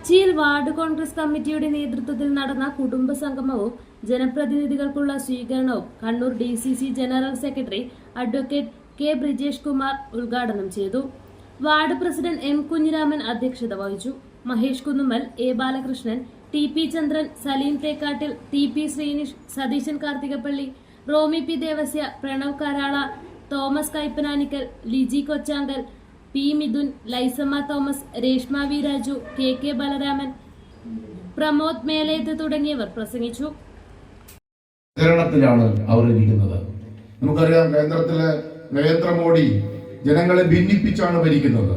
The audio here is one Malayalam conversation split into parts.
കൊച്ചിയിൽ വാർഡ് കോൺഗ്രസ് കമ്മിറ്റിയുടെ നേതൃത്വത്തിൽ നടന്ന കുടുംബ സംഗമവും ജനപ്രതിനിധികൾക്കുള്ള സ്വീകരണവും Kannur DCC general secretary advocate K Brijesh Kumar ഉദ്ഘാടനം ചെയ്തു. വാർഡ് പ്രസിഡന്റ് M കുഞ്ഞിരാമൻ അധ്യക്ഷത വഹിച്ചു. Mahesh Kunnummal, A Balakrishnan, TP Chandran, Saleem Thekkattil, TP Sreenish, Satheesan Karthikappally, Romy P Devasya, Pranav Karala, Thomas Kaippananikkal, Liji Kochankal, P Mithun, Lyzamma Thomas, Reshma V Raju, KK Balaraman, Pramod Meleth തുടങ്ങിയവർ പ്രസംഗിച്ചു. അവർ ഇരിക്കുന്നത് നമുക്കറിയാം. കേന്ദ്രത്തിലെ നരേന്ദ്രമോദി ജനങ്ങളെ ഭിന്നിപ്പിച്ചാണ് ഭരിക്കുന്നത്.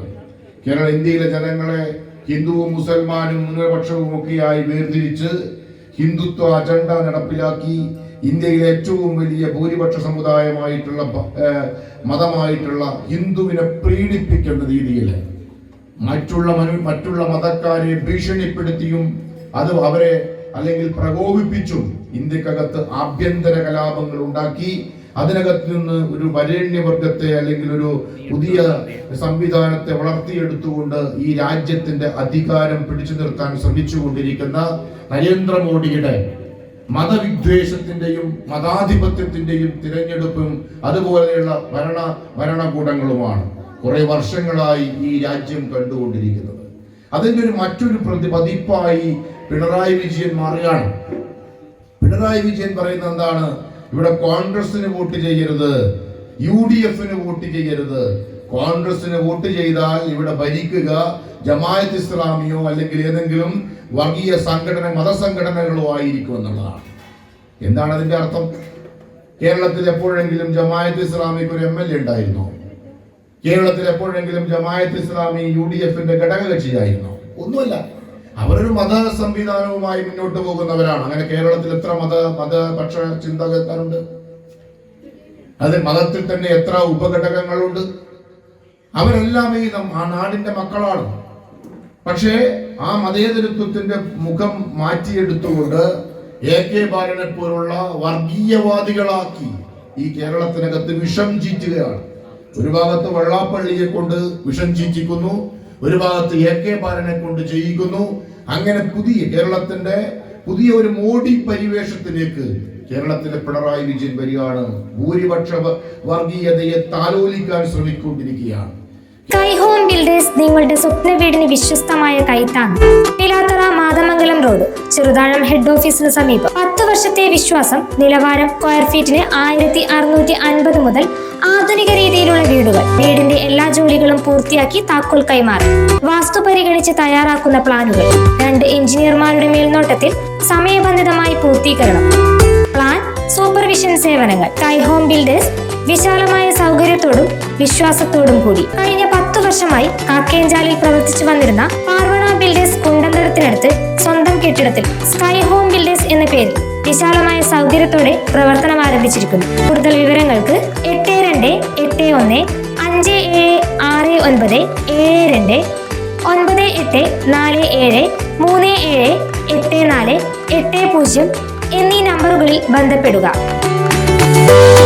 ഇന്ത്യയിലെ ജനങ്ങളെ ഹിന്ദുവും മുസൽമാനും ന്യൂനപക്ഷവും ഒക്കെയായി വേർതിരിച്ച് ഹിന്ദുത്വ അജണ്ട നടപ്പിലാക്കി ഇന്ത്യയിലെ ഏറ്റവും വലിയ ഭൂരിപക്ഷ സമുദായമായിട്ടുള്ള മതമായിട്ടുള്ള ഹിന്ദുവിനെ പ്രീണിപ്പിക്കുന്ന രീതിയിൽ മറ്റുള്ള മതക്കാരെ ഭീഷണിപ്പെടുത്തിയും അത് അവരെ അല്ലെങ്കിൽ പ്രകോപിപ്പിച്ചും ഇന്ത്യക്കകത്ത് ആഭ്യന്തര കലാപങ്ങൾ ഉണ്ടാക്കി അതിനകത്ത് നിന്ന് ഒരു വരേണ്യവർഗത്തെ അല്ലെങ്കിൽ ഒരു പുതിയ സംവിധാനത്തെ വളർത്തിയെടുത്തുകൊണ്ട് ഈ രാജ്യത്തിന്റെ അധികാരം പിടിച്ചു നിർത്താൻ ശ്രമിച്ചുകൊണ്ടിരിക്കുന്ന നരേന്ദ്രമോദിയുടെ മതവിദ്വേഷത്തിന്റെയും മതാധിപത്യത്തിന്റെയും തിരഞ്ഞെടുപ്പും അതുപോലെയുള്ള ഭരണകൂടങ്ങളുമാണ് കുറെ വർഷങ്ങളായി ഈ രാജ്യം കണ്ടുകൊണ്ടിരിക്കുന്നത്. അതിന്റെ മറ്റൊരു പതിപ്പായി പിണറായി വിജയൻ മാറുകയാണ്. പിണറായി വിജയൻ പറയുന്നത് എന്താണ്? ഇവിടെ കോൺഗ്രസിന് വോട്ട് ചെയ്യരുത്, UDF വോട്ട് ചെയ്യരുത്. കോൺഗ്രസിന് വോട്ട് ചെയ്താൽ ഇവിടെ ഭരിക്കുക ജമാഅത്ത് ഇസ്ലാമിയോ അല്ലെങ്കിൽ ഏതെങ്കിലും വർഗീയ സംഘടന മതസംഘടനകളോ ആയിരിക്കും എന്നുള്ളതാണ്. എന്താണ് അതിന്റെ അർത്ഥം? കേരളത്തിൽ എപ്പോഴെങ്കിലും ജമാഅത്ത് ഇസ്ലാമിക്ക് ഒരു MLA ഉണ്ടായിരുന്നോ? കേരളത്തിൽ എപ്പോഴെങ്കിലും ജമാഅത്ത് ഇസ്ലാമി UDFന്റെ ഘടകകക്ഷിയായിരുന്നോ? ഒന്നുമല്ല. അവരൊരു മത സംവിധാനവുമായി മുന്നോട്ട് പോകുന്നവരാണ്. അങ്ങനെ കേരളത്തിൽ എത്ര മതപക്ഷ ചിന്തകരുണ്ട്? അതിൽ മതത്തിൽ തന്നെ എത്ര ഉപഘടകങ്ങളുണ്ട്? അവരെല്ലാം ആ നാടിന്റെ മക്കളാണ്. പക്ഷേ ആ മതേതരത്വത്തിന്റെ മുഖം മാറ്റിയെടുത്തുകൊണ്ട് AK ബാലനെ പോലുള്ള വർഗീയവാദികളാക്കി ഈ കേരളത്തിനകത്ത് വിഷം ചീറ്റുകയാണ്. ഒരു ഭാഗത്ത് വെള്ളാപ്പള്ളിയെ കൊണ്ട് വിഷം ചീറ്റിക്കുന്നു, ഒരു ഭാഗത്ത് AK ബാലനെ കൊണ്ട് ചെയ്യിക്കുന്നു. അങ്ങനെ കേരളത്തിന്റെ പുതിയ ഒരു മോഡി പരിവേഷത്തിലേക്ക് കേരളത്തിലെ പിണറായി വിജയൻ വരികയാണ്. ഭൂരിപക്ഷ വർഗീയതയെ താലോലിക്കാൻ ശ്രമിക്കൊണ്ടിരിക്കുകയാണ്. സ്കൈ ഹോം ബിൽഡേഴ്സ് നിങ്ങളുടെ സ്വപ്ന വീടിന് വിശ്വസ്തമായ കൈത്താങ്ങ്. പിലാത്തറ മാതമംഗലം റോഡ്, ചെറുതാഴം ഹെഡ് ഓഫീസിന് സമീപം. 10 വർഷത്തെ വിശ്വാസം, നിലവാരം. സ്ക്വയർ ഫീറ്റിന് 1650 മുതൽ. ആധുനിക രീതിയിലുള്ള വീടുകൾ. വീടിന്റെ എല്ലാ ജോലികളും പൂർത്തിയാക്കി താക്കോൽ കൈമാറും. വാസ്തു പരിഗണിച്ച് തയ്യാറാക്കുന്ന പ്ലാനുകൾ 2 എഞ്ചിനീയർമാരുടെ മേൽനോട്ടത്തിൽ സമയബന്ധിതമായി പൂർത്തീകരണം. പ്ലാൻ സൂപ്പർവിഷൻ സേവനങ്ങൾ. സ്കൈ ഹോം ബിൽഡേഴ്സ് വിശാലമായ സൗകര്യത്തോടും വിശ്വാസത്തോടും കൂടി കഴിഞ്ഞ 10 വർഷമായി കാക്കേഞ്ചാലിൽ പ്രവർത്തിച്ചു വന്നിരുന്ന പാർവണ ബിൽഡേഴ്സ് കുണ്ടന്തരത്തിനടുത്ത് സ്വന്തം കെട്ടിടത്തിൽ സ്കൈ ഹോം ബിൽഡേഴ്സ് എന്ന പേരിൽ വിശാലമായ സൗകര്യത്തോടെ പ്രവർത്തനം ആരംഭിച്ചിരിക്കുന്നു. കൂടുതൽ വിവരങ്ങൾക്ക് 8257676972 9847378480 എന്നീ നമ്പറുകളിൽ ബന്ധപ്പെടുക.